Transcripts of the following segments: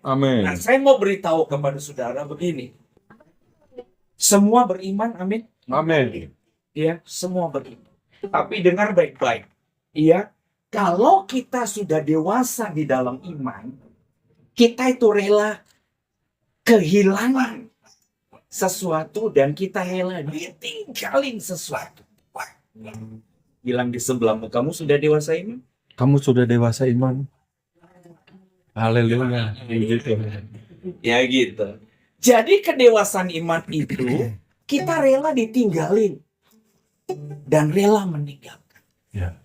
Amin. Nah, saya mau beritahu kepada saudara begini. Semua beriman, amin. Amin. Ya, semua beriman. Tapi dengar baik-baik. Ya, kalau kita sudah dewasa di dalam iman, kita itu rela kehilangan sesuatu dan kita rela ditinggalin sesuatu. Bilang di sebelahmu, kamu sudah dewasa iman? Kamu sudah dewasa iman. Haleluya. Gitu. Ya gitu. Jadi kedewasaan iman itu kita rela ditinggalin dan rela meninggalkan. Ya.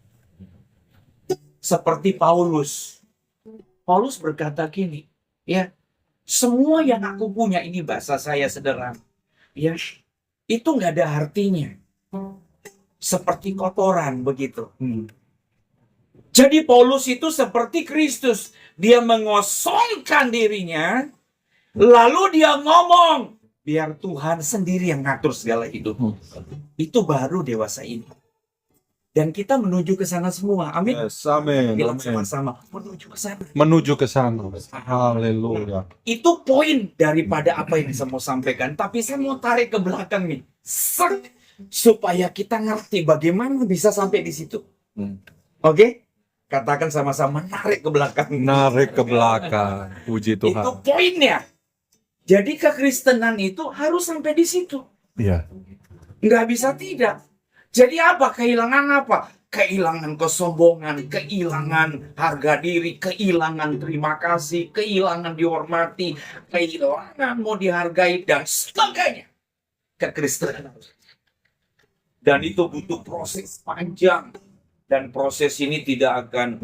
Seperti Paulus. Paulus berkata gini, ya, semua yang aku punya, ini bahasa saya sederhana, ya, itu nggak ada artinya. Seperti kotoran begitu. Jadi Paulus itu seperti Kristus. Dia mengosongkan dirinya, lalu dia ngomong, biar Tuhan sendiri yang ngatur segala hidup. Itu baru dewasa ini. Dan kita menuju ke sana semua. Amin. Yes, amin. Bilang Amin. sama-sama, menuju ke sana. Menuju ke sana. Haleluya. Itu poin daripada apa yang saya mau sampaikan. Tapi saya mau tarik ke belakang nih. Supaya kita ngerti bagaimana bisa sampai di situ. Oke? Katakan sama-sama, narik ke belakang. Narik ke belakang. Puji Itu Tuhan. poinnya. Jadi kekristenan itu harus sampai di situ. Iya. Nggak bisa tidak. Jadi apa? Kehilangan apa? Kehilangan kesombongan, kehilangan harga diri, kehilangan terima kasih, kehilangan dihormati, kehilangan mau dihargai, dan sebagainya. Kekristenan. Dan itu butuh proses panjang. Dan proses ini tidak akan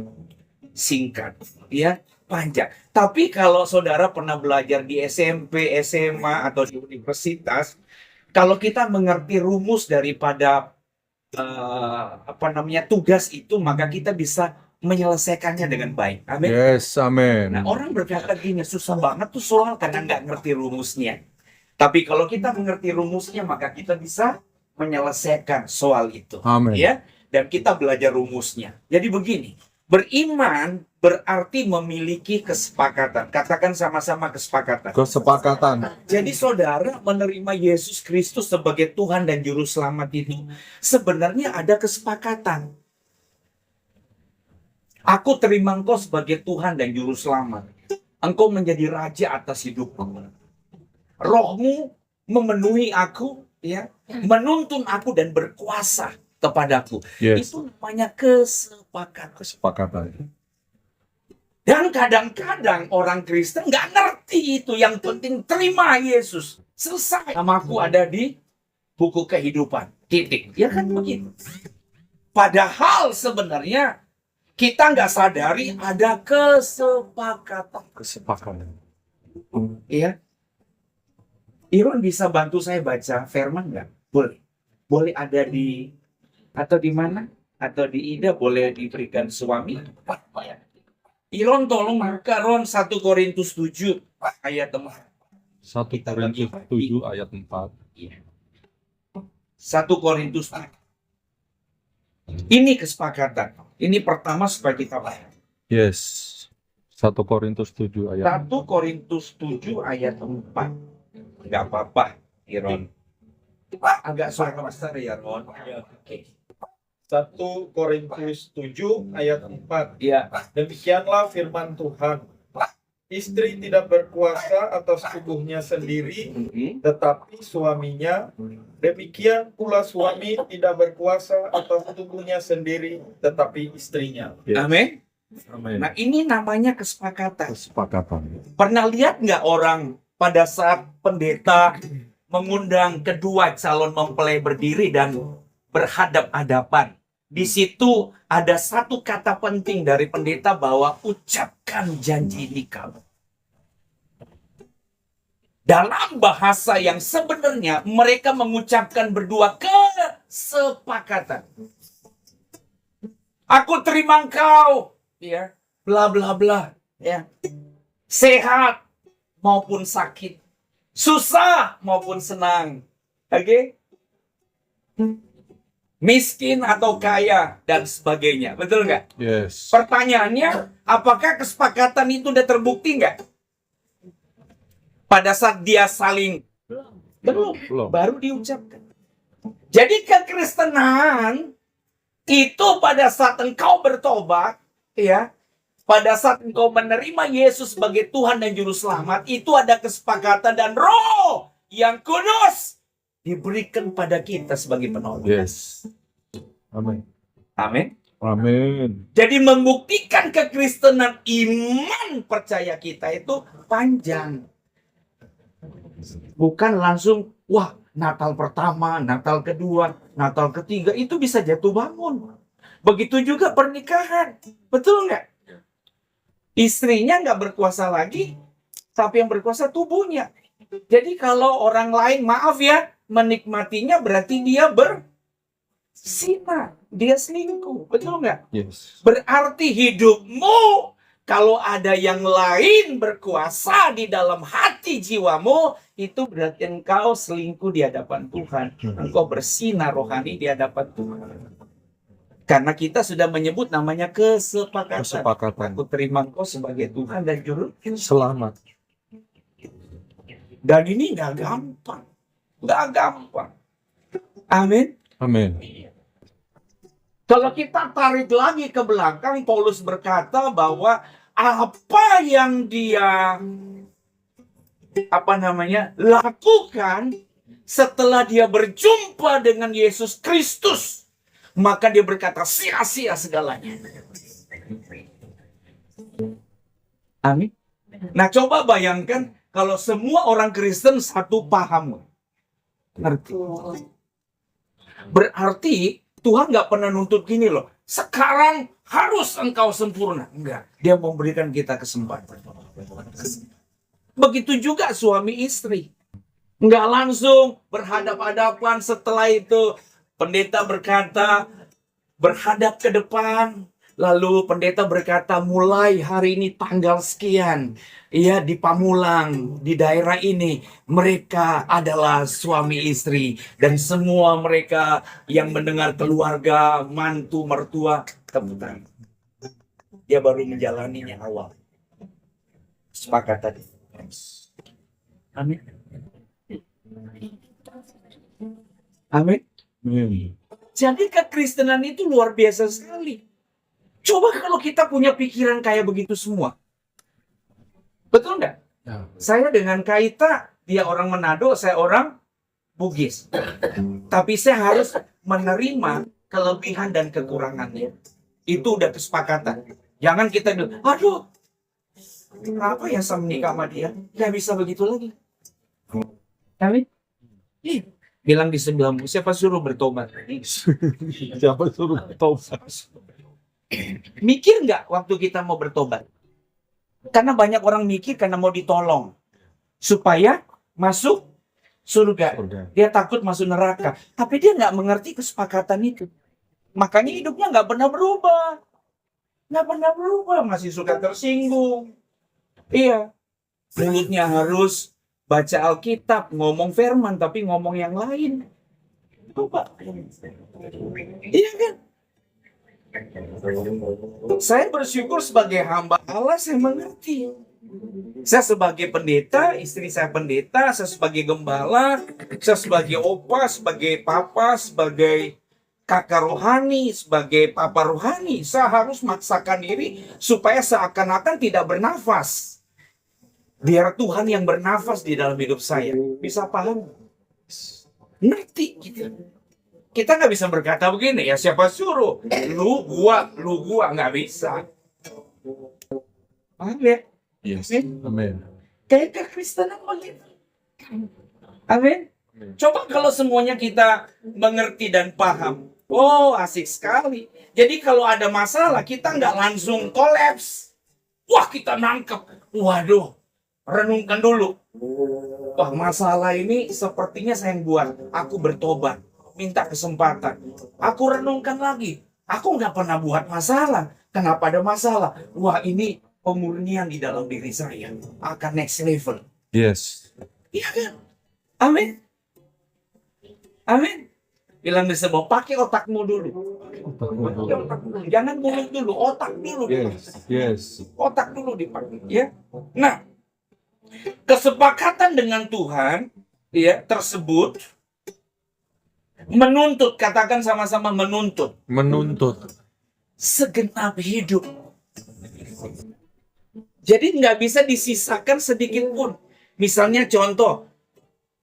singkat. Ya, panjang. Tapi kalau saudara pernah belajar di SMP, SMA, atau di universitas, kalau kita mengerti rumus daripada tugas itu, maka kita bisa menyelesaikannya dengan baik. Amin. Yes, amin. Nah, orang berkata gini, susah banget tuh soal karena nggak ngerti rumusnya. Tapi kalau kita mengerti rumusnya, maka kita bisa menyelesaikan soal itu. Amin. Ya, dan kita belajar rumusnya. Jadi begini, beriman berarti memiliki kesepakatan. Katakan sama-sama kesepakatan. Kesepakatan. Jadi saudara menerima Yesus Kristus sebagai Tuhan dan Juru Selamat itu sebenarnya ada kesepakatan. Aku terima engkau sebagai Tuhan dan Juru Selamat. Engkau menjadi Raja atas hidupku. Rohmu memenuhi aku, ya, menuntun aku dan berkuasa kepadaku. Yes. Itu namanya kesepakatan. Kesepakatan. Dan kadang-kadang orang Kristen nggak ngerti itu. Yang penting terima Yesus. Selesai. Namaku ada di buku kehidupan. Titik. Ya kan begitu. Padahal sebenarnya kita nggak sadari ada kesepakatan. Kesepakatan. Iya. Iron bisa bantu saya baca firman nggak? Boleh. Boleh ada di atau di mana? Atau di Ida boleh diberikan suami? Iron tolong buka Ron 1 Korintus 7 ayat 4. 1 Korintus 7 ayat 4. 1 Korintus 7. Ini kesepakatan. Ini pertama supaya kita paham. Yes. 1 Korintus 7 ayat 1 Korintus 7 ayat 4. Enggak apa-apa, Iron. Agak suara besar ya, Ron. Oke. 1 Korintus 7 ayat 4. Iya. Demikianlah firman Tuhan. Istri tidak berkuasa atas tubuhnya sendiri, tetapi suaminya. Demikian pula suami tidak berkuasa atas tubuhnya sendiri, tetapi istrinya. Yes. Amin. Amin. Nah, ini namanya kesepakatan. Kesepakatan. Pernah lihat nggak orang pada saat pendeta mengundang kedua calon mempelai berdiri dan berhadap-hadapan? Di situ ada satu kata penting dari pendeta bahwa ucapkan janji nikah. Dalam bahasa yang sebenarnya mereka mengucapkan berdua kesepakatan. Aku terima engkau, ya, bla bla bla, ya. Sehat maupun sakit, susah maupun senang. Oke? Miskin atau kaya dan sebagainya, betul nggak? Yes. Pertanyaannya, apakah kesepakatan itu udah terbukti nggak? Pada saat dia saling belum, Belum. baru diucapkan. Jadi kekristenan itu pada saat engkau bertobat, ya, pada saat engkau menerima Yesus sebagai Tuhan dan Juru Selamat, itu ada kesepakatan dan Roh yang kudus diberikan pada kita sebagai penolong. Yes. Amin. Amin. Amin. Jadi membuktikan kekristenan, iman percaya kita itu panjang. Bukan langsung, wah, Natal pertama, Natal kedua, Natal ketiga, itu bisa jatuh bangun. Begitu juga pernikahan. Betul nggak? Istrinya nggak berkuasa lagi, tapi yang berkuasa tubuhnya. Jadi kalau orang lain, maaf ya, menikmatinya berarti dia berzina. Dia selingkuh. Betul nggak? Yes. Berarti hidupmu, kalau ada yang lain berkuasa di dalam hati jiwamu, itu berarti engkau selingkuh di hadapan Tuhan. Engkau bersinar rohani di hadapan Tuhan. Karena kita sudah menyebut namanya kesepakatan. Kesepakatan. Aku terima engkau sebagai Tuhan dan Juru Selamat. Dan ini nggak gampang. Nggak gampang. Amin. Amin. Kalau kita tarik lagi ke belakang, Paulus berkata bahwa apa yang dia lakukan setelah dia berjumpa dengan Yesus Kristus, maka dia berkata sia-sia segalanya. Amin. Nah, coba bayangkan kalau semua orang Kristen satu paham. Ngerti? Berarti Tuhan nggak pernah nuntut gini loh. Sekarang harus engkau sempurna. Enggak. Dia memberikan kita kesempatan. Begitu juga suami istri. Enggak langsung berhadap-hadapan, setelah itu pendeta berkata berhadap ke depan. Lalu pendeta berkata, mulai hari ini tanggal sekian, ya, di Pamulang, di daerah ini, mereka adalah suami istri. Dan semua mereka yang mendengar, keluarga, mantu, mertua, tepuk tangan. Dia baru menjalaninya awal. Sepakat tadi. Amin. Amin. Amin. Jadi kekristenan itu luar biasa sekali. Coba kalau kita punya pikiran kayak begitu semua. Betul nggak? Ya. Saya dengan Kaita, dia orang Manado, saya orang Bugis. Tapi saya harus menerima kelebihan dan kekurangannya. Itu udah kesepakatan. Jangan kita bilang, aduh, kenapa ya saya menikah sama dia? Nggak bisa begitu lagi. Amin. Bilang di sebelahmu, siapa suruh bertobat? Siapa suruh tobat? Mikir nggak waktu kita mau bertobat? Karena banyak orang mikir karena mau ditolong. Supaya masuk surga. Dia takut masuk neraka. Tapi dia nggak mengerti kesepakatan itu. Makanya hidupnya nggak pernah berubah. Nggak pernah berubah. Masih suka tersinggung. Iya. Mulutnya harus baca Alkitab. Ngomong firman tapi ngomong yang lain. Coba. Iya kan? Saya bersyukur sebagai hamba Allah, saya mengerti. Saya sebagai pendeta, istri saya pendeta, saya sebagai gembala, saya sebagai opa, sebagai papa, sebagai kakak rohani, sebagai papa rohani, saya harus maksakan diri supaya seakan-akan tidak bernafas. Biar Tuhan yang bernafas di dalam hidup saya. Bisa paham? Ngerti gitu. Kita nggak bisa berkata begini, ya siapa suruh? Lu gua, nggak bisa. Paham ya? Yes. Amin. Kayak kekristenan begitu. Amin. Coba kalau semuanya kita mengerti dan paham. Oh, asik sekali. Jadi kalau ada masalah, kita nggak langsung kolaps. Wah, kita nangkep. Waduh, renungkan dulu. Wah, masalah ini sepertinya saya yang buat. Aku bertobat. Minta kesempatan. Aku renungkan lagi. Aku nggak pernah buat masalah. Kenapa ada masalah? Wah, ini pemurnian di dalam diri saya. Akan next level. Yes. Iya kan? Amin. Amin. Bilang di semua, pakai otakmu dulu. Pakai otak dulu. Jangan mulut dulu, otak dulu. Yes. Yes. Otak dulu dipakai. Ya. Nah, Kesepakatan dengan Tuhan ya tersebut menuntut, katakan sama-sama menuntut Menuntut. segenap hidup. Jadi nggak bisa disisakan sedikit pun. Misalnya contoh,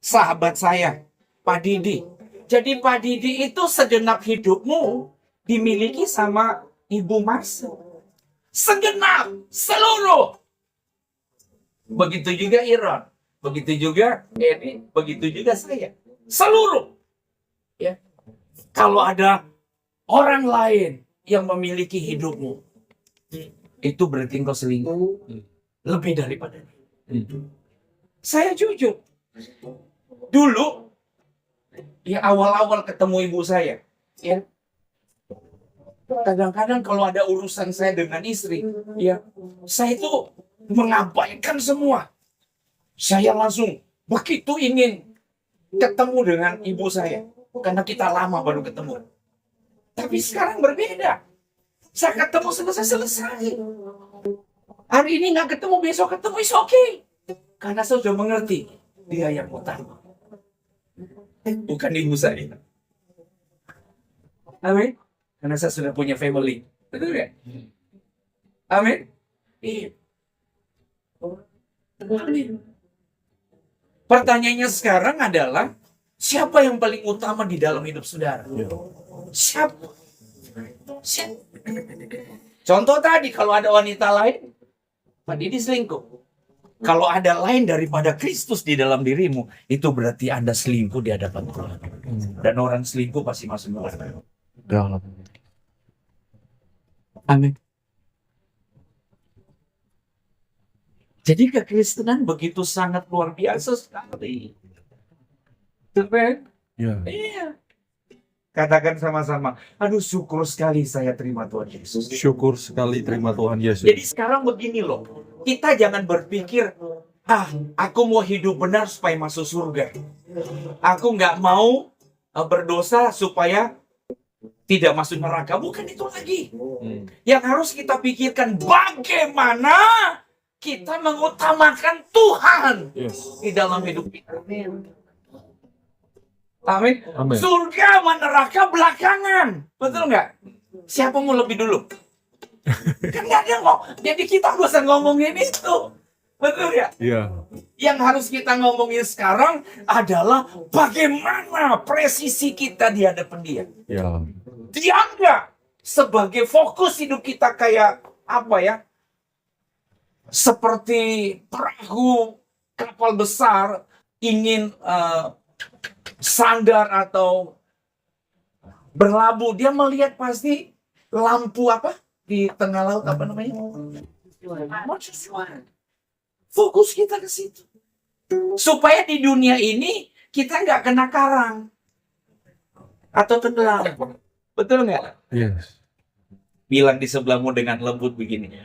sahabat saya, Pak Didi. Jadi Pak Didi itu segenap hidupmu dimiliki sama Ibu Marcel. Segenap, seluruh. Begitu juga Iron, begitu juga Edi, begitu juga saya. Seluruh. Ya. Kalau ada orang lain yang memiliki hidupmu, itu berarti engkau selingkuh lebih daripada dia. Saya jujur, dulu ya awal-awal ketemu ibu saya, ya kadang-kadang kalau ada urusan saya dengan istri, ya saya itu mengabaikan semua. Saya langsung begitu ingin ketemu dengan ibu saya, karena kita lama baru ketemu. Tapi sekarang berbeda. Saya ketemu selesai. Hari ini nggak ketemu, besok ketemu, is okay. Karena saya sudah mengerti, dia yang utama. Bukan ibu saya. Amin. Karena saya sudah punya family. Betul ya? Amin. Iya. Amin. Pertanyaannya sekarang adalah, siapa yang paling utama di dalam hidup saudara? Siapa? Contoh tadi, kalau ada wanita lain, Pak Didi selingkuh. Kalau ada lain daripada Kristus di dalam dirimu, itu berarti Anda selingkuh di hadapan Tuhan. Dan orang selingkuh pasti masuk neraka. Amin. Jadi kekristenan begitu sangat luar biasa sekali. Amin. Ya. Iya. Katakan sama-sama, aduh syukur sekali saya terima Tuhan Yesus. Syukur sekali terima Tuhan Yesus. Jadi sekarang begini loh, kita jangan berpikir, aku mau hidup benar supaya masuk surga. Aku nggak mau berdosa supaya tidak masuk neraka. Bukan itu lagi. Yang harus kita pikirkan, bagaimana kita mengutamakan Tuhan di dalam hidup kita. Amin. Amin. Surga sama neraka belakangan. Betul nggak? Siapa mau lebih dulu? Kan nggak ada kok. Jadi kita nggak usah ngomongin itu. Betul ya? Iya. Yang harus kita ngomongin sekarang adalah bagaimana presisi kita di hadapan dia. Ya. Dia nggak sebagai fokus hidup kita kayak apa ya? Seperti perahu kapal besar ingin sandar atau berlabuh, dia melihat pasti lampu apa di tengah laut, apa namanya? Mercusuar. Fokus kita ke situ, supaya di dunia ini kita nggak kena karang atau tenggelam. Betul nggak? Yes. Bilang di sebelahmu dengan lembut begini,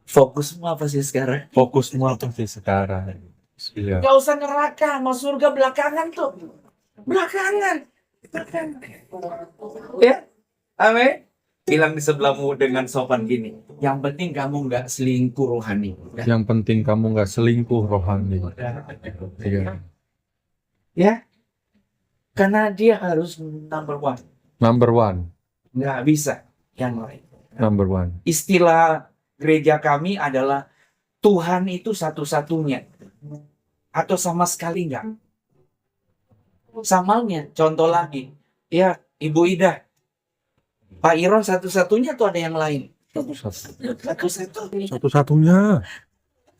fokusmu apa sih sekarang? Fokusmu apa sih sekarang? Iya. Gak usah neraka, mau surga belakangan tuh. Belakangan. Ya, amin. Bilang di sebelahmu dengan sopan gini, yang penting kamu nggak selingkuh rohani. Yang penting kamu nggak selingkuh rohani. Iya. Ya, karena dia harus number one. Number one. Nggak bisa yang lain. Number one. Istilah gereja kami adalah Tuhan itu satu-satunya. Atau sama sekali nggak. Samalnya, contoh lagi. Ya, Ibu Ida. Pak Iron satu-satunya atau ada yang lain? Satu-satunya.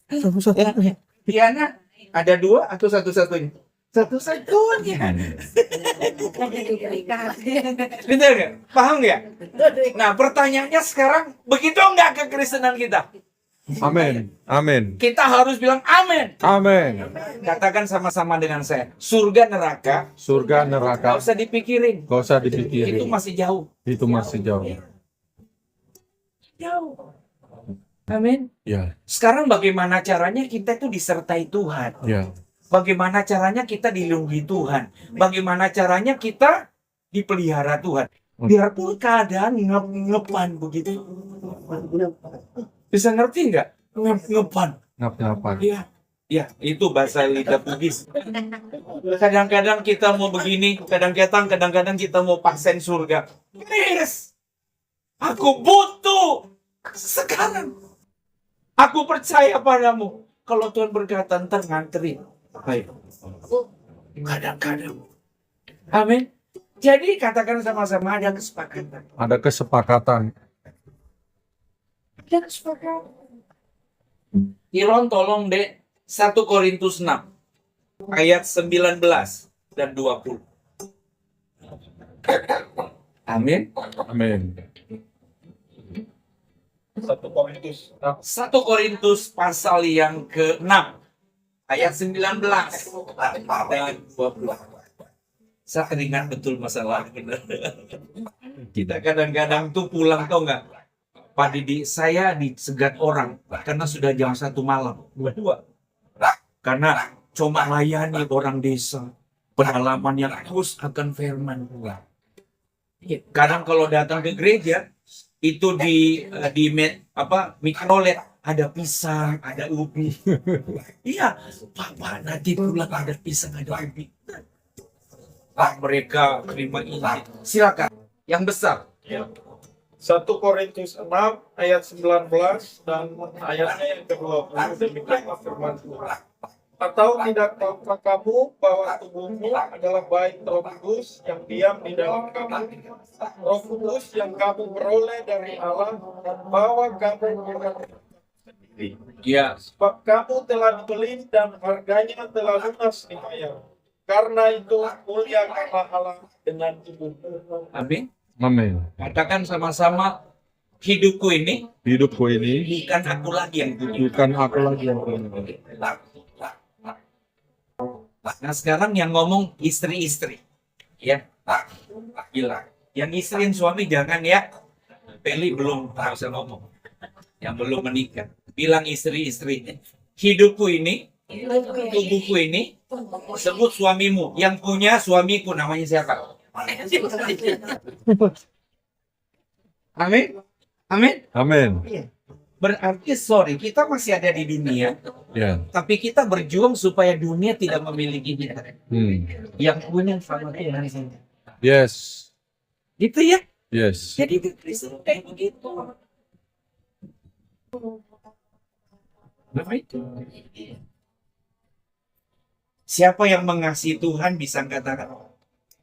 Ya, Diana ada dua atau satu-satunya? Satu-satunya. Betul nggak? Paham nggak? Nah, pertanyaannya sekarang, begitu nggak kekristenan kita? Amin. Amin. Kita harus bilang amin. Amin. Katakan sama-sama dengan saya. Surga neraka, Surga nggak neraka. usah dipikirin. Gak usah Itu dipikirin. masih jauh. Itu masih jauh. Jauh. Amin. Ya. Sekarang bagaimana caranya kita itu disertai Tuhan? Ya. Bagaimana caranya kita dilindungi Tuhan? Bagaimana caranya kita dipelihara Tuhan? Biarpun keadaan ngep-ngepan begitu. Bisa ngerti nggak? Ngep-ngepan. Ngap-ngapan. Iya. Ya, itu bahasa lidah Bugis. Kadang-kadang kita mau begini, kadang-kadang kita mau paksain surga. Please, aku butuh sekarang. Aku percaya padamu. Kalau Tuhan berkata, ntar ngantri. Baik. Kadang-kadang. Amin. Jadi katakan sama-sama ada kesepakatan. Ada kesepakatan. Ada kesepakatan. Iron tolong deh 1 Korintus 6 ayat 19 dan 20. Amin. Amin. 1 Korintus 6. 1 Korintus pasal yang ke-6 ayat 19 dan 20. Saya teringat betul masalah benar. Kita kadang-kadang tuh pulang tau nggak? Pak Didi, saya disegat orang karena sudah jam 1 malam. Dua. Karena cuma layani orang desa. Pendalaman yang terus akan firman. Kadang kalau datang ke gereja, itu di mikrolet ada pisang, ada ubi. Iya, Bapak nanti pulang ada pisang, ada ubi. Mereka terima ini. Silakan. Yang besar. 1 Korintus 6 ayat 19 dan ayatnya yang ke-20. Demikianlah firman Tuhan. Atau tidak tahukah kamu bahwa tubuhmu adalah bait Roh Kudus yang diam di dalam kamu, Roh Kudus yang kamu peroleh dari Allah, dan bahwa kamu bukan sendiri. Ya. Sebab kamu telah dibeli dan harganya telah lunas dibayar. Karena itu muliakanlah Allah dengan tubuhmu. Amin. Amin. Katakan sama-sama, hidupku ini Hidupku ini bukan aku lagi yang punya. bukan aku lagi yang punya. Nah sekarang yang ngomong istri-istri, ya, gila. Yang istriin suami jangan ya. Peli belum nggak usah ngomong. Yang belum menikah, bilang istri-istri. Hidupku ini, tubuhku ini, sebut suamimu. Yang punya suamiku namanya siapa? Amin. Amin. Amin. Berarti kita masih ada di dunia, Ya. tapi kita berjuang supaya dunia tidak memiliki kita. Yang punya sama Tuhan. Yes. Gitu ya. Yes. Jadi di Kristen kayak begitu. Siapa yang mengasihi Tuhan bisa katakan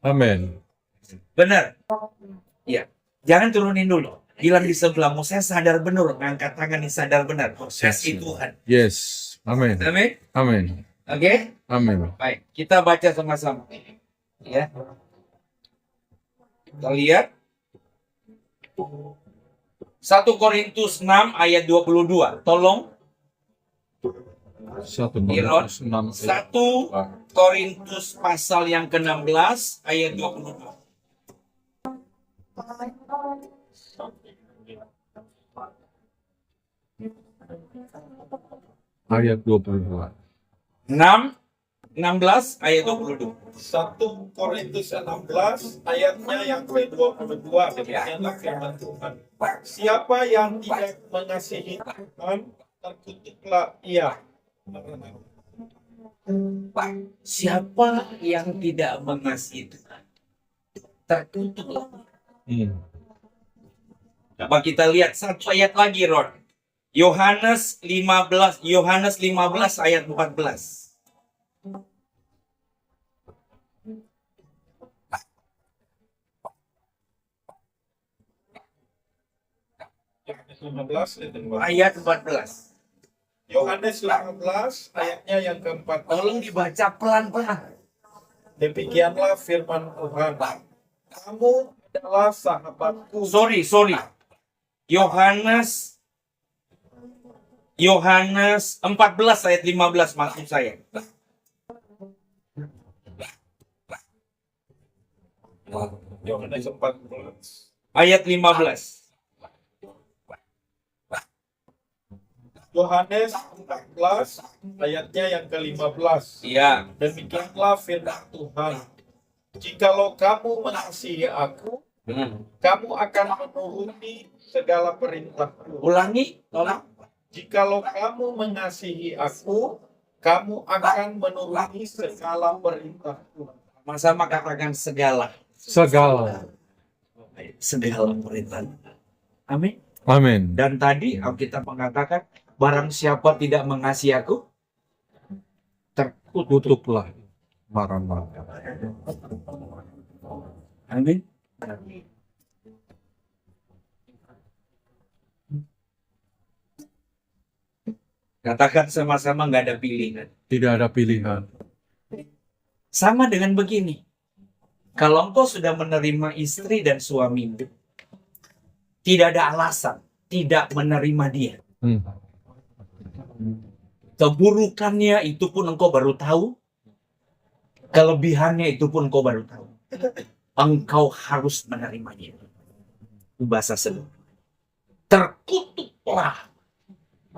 Amin. benar. Ya. Jangan turunin dulu. Bilang di sebelahmu, saya sadar benar. Ngangkat tangan ini sadar benar. Kasih Tuhan. Yes. Amin. Amin. Amin. Oke. Amin. Baik, kita baca sama-sama. Ya. Kita lihat 1 Korintus 6 ayat 22. Tolong 1 Iron. Korintus 6 1 Korintus pasal yang ke-16 ayat 22. ayat 22. 16 ayat 22. 1 Korintus 16 ayatnya yang ke-22. Demikianlah firman Tuhan. Siapa yang tidak mengasihi Tuhan, terkutuklah ia. Siapa yang tidak mengasihi Tuhan, terkutuklah. Coba kita lihat satu ayat lagi, Ron. Yohanes 15 ayat 14. Ayat 14. Yohanes 15 ayatnya yang ke-14. Tolong dibaca pelan-pelan. Demikianlah firman Tuhan. Kamu adalah sahabatku. Sorry. Yohanes 14 ayat 15 maksud saya. Yohanes 14 Ayat 15. Yohanes 14 ayatnya yang ke-15. Iya. Demikianlah firman Tuhan. Jikalau kamu mengasihi aku, kamu akan menuruti segala perintahku. Ulangi, tolong. Jikalau kamu mengasihi aku, kamu akan menuruti segala perintah Tuhan. Sama-sama katakan segala. Segala. Segala perintah. Amin. Amin. Dan tadi Alkitab mengatakan, barang siapa tidak mengasihi aku, Kutuklah marah-marah. amin. Katakan sama-sama nggak ada pilihan. Tidak ada pilihan. Sama dengan begini. Kalau engkau sudah menerima istri dan suami, tidak ada alasan tidak menerima dia. Hmm. Keburukannya itu pun engkau baru tahu. Kelebihannya itu pun engkau baru tahu. Engkau harus menerimanya. Bahasa sedang. Terkutuklah.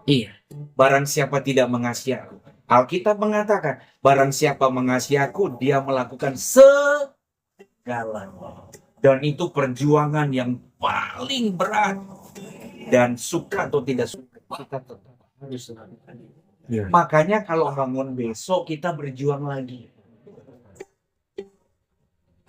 Iya. Barang siapa tidak mengasihi aku. Alkitab mengatakan, barang siapa mengasihi aku, dia melakukan segala. Dan itu perjuangan yang paling berat. Dan suka atau tidak suka, kita tetap harus lakukan. Ya. Makanya kalau bangun besok, kita berjuang lagi.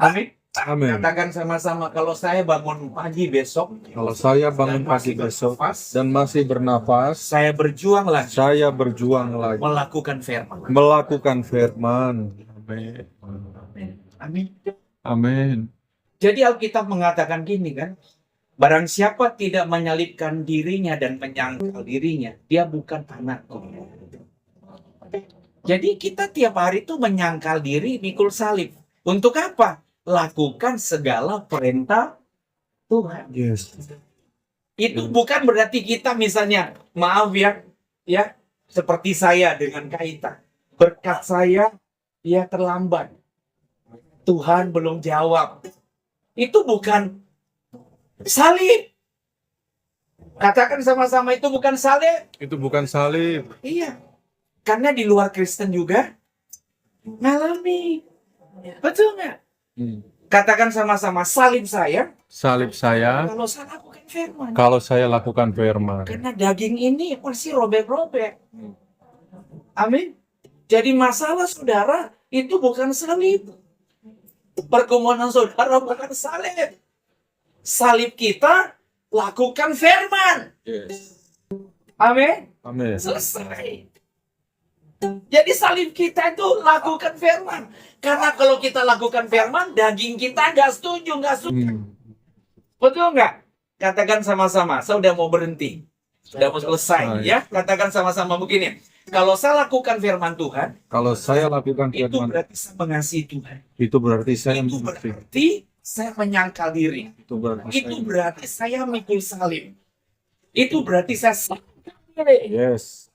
Amin. Amin. Katakan sama-sama, kalau saya bangun pagi besok, Kalau saya bangun pagi besok dan masih bernafas, saya berjuang lagi saya berjuang lagi melakukan firman. melakukan firman. Amin. Amin. Amin. Jadi Alkitab mengatakan gini kan, barang siapa tidak menyalibkan dirinya dan menyangkal dirinya, dia bukan anakku. Jadi kita tiap hari itu menyangkal diri, mikul salib. Untuk apa? Lakukan segala perintah Tuhan. Yes. Itu bukan berarti kita misalnya, maaf ya, seperti saya dengan Kaita. Berkat saya, ya terlambat. Tuhan belum jawab. Itu bukan salib. Katakan sama-sama, itu bukan salib. Itu bukan salib. Iya. Karena di luar Kristen juga ngalami. Betul nggak? Hmm. Katakan sama-sama, salib saya Salib saya kalau saya lakukan firman. kalau saya lakukan firman. Karena daging ini masih robek-robek. Amin. Jadi masalah saudara itu bukan salib. Pergumulan saudara bukan salib. Salib kita lakukan firman. Yes. Amin. Amin. Selesai. Jadi salib kita itu lakukan firman. Karena kalau kita lakukan firman, daging kita nggak setuju, nggak suka. Betul nggak? Katakan sama-sama, saya udah mau berhenti. Sudah mau selesai ya. Katakan sama-sama begini. Kalau saya lakukan firman Tuhan, Kalau saya lakukan itu firman, berarti saya mengasihi Tuhan. itu berarti saya Itu mengerti. berarti saya menyangkal diri. Itu berarti Itu saya. berarti saya mikul salib. Itu berarti saya sangkal diri. Yes.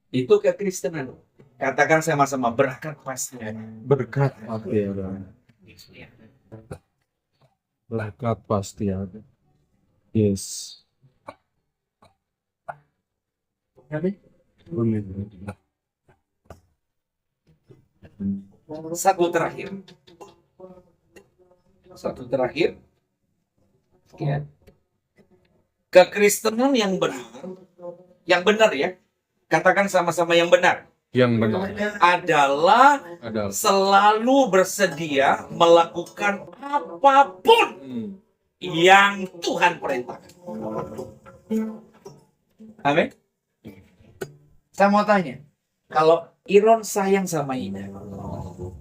Itu kekristenan. Katakan sama-sama, berkat pasti ada. Berkat pasti ada. Berkat pasti ada. Yes. Amin. Amin. Satu terakhir. Satu terakhir. Ya. Kekristenan yang benar ya. Katakan sama-sama yang benar. Yang benar Adalah adalah selalu bersedia melakukan apapun yang Tuhan perintahkan. Amin. Saya mau tanya, kalau Iron sayang sama Ida,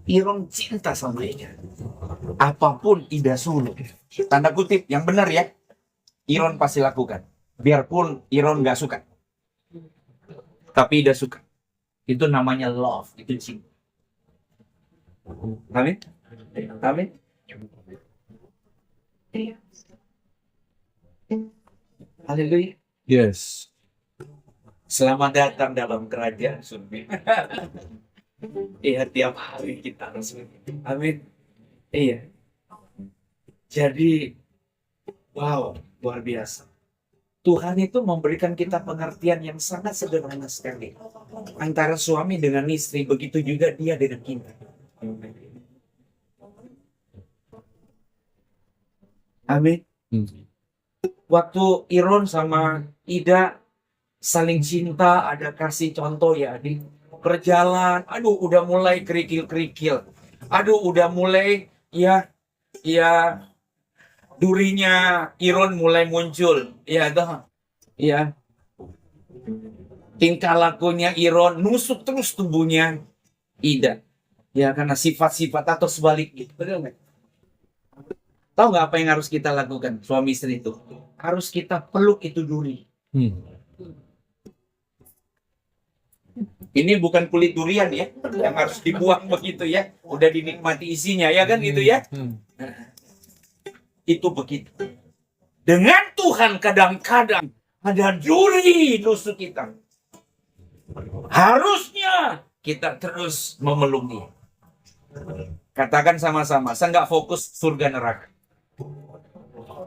Iron cinta sama Ida, apapun Ida suruh, tanda kutip yang benar ya, Iron pasti lakukan, biarpun Iron nggak suka, tapi Ida suka. Itu namanya love, itu cinta. Amin. Amin. Haleluya. yes. Selamat datang dalam kerajaan surga. Iya, tiap hari kita harus begitu. Amin. Iya. Jadi, wow, luar biasa. Tuhan itu memberikan kita pengertian yang sangat sederhana sekali. Antara suami dengan istri, begitu juga dia dengan kita. Amin. Waktu Iron sama Ida saling cinta, ada kasih contoh ya di berjalan. Aduh, udah mulai kerikil-kerikil. Aduh, udah mulai ya durinya Iron mulai muncul. Ya, toh. Ya. Tingkah lakunya Iron nusuk terus tubuhnya Ida. Ya, karena sifat-sifat atau sebaliknya. Betul nggak? Tahu nggak apa yang harus kita lakukan suami istri itu? Harus kita peluk itu duri. Ini bukan kulit durian ya, yang harus dibuang begitu ya. Udah dinikmati isinya ya kan gitu ya. Itu begitu. Dengan Tuhan kadang-kadang ada duri nusuk kita. Harusnya kita terus memeluk dia. Katakan sama-sama, saya nggak fokus surga neraka.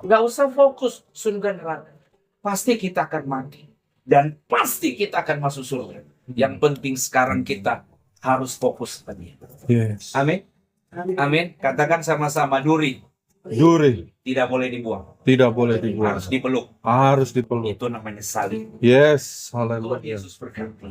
Nggak usah fokus surga neraka. Pasti kita akan mati. Dan pasti kita akan masuk surga. Yang penting sekarang kita harus fokus pada dia. Yes. Amin. Amin. Katakan sama-sama, duri Duri tidak boleh dibuang. tidak boleh dibuang. Harus dipeluk. Harus dipeluk. Itu namanya salib. Yes. Tuhan Haleluya. Yesus berkati.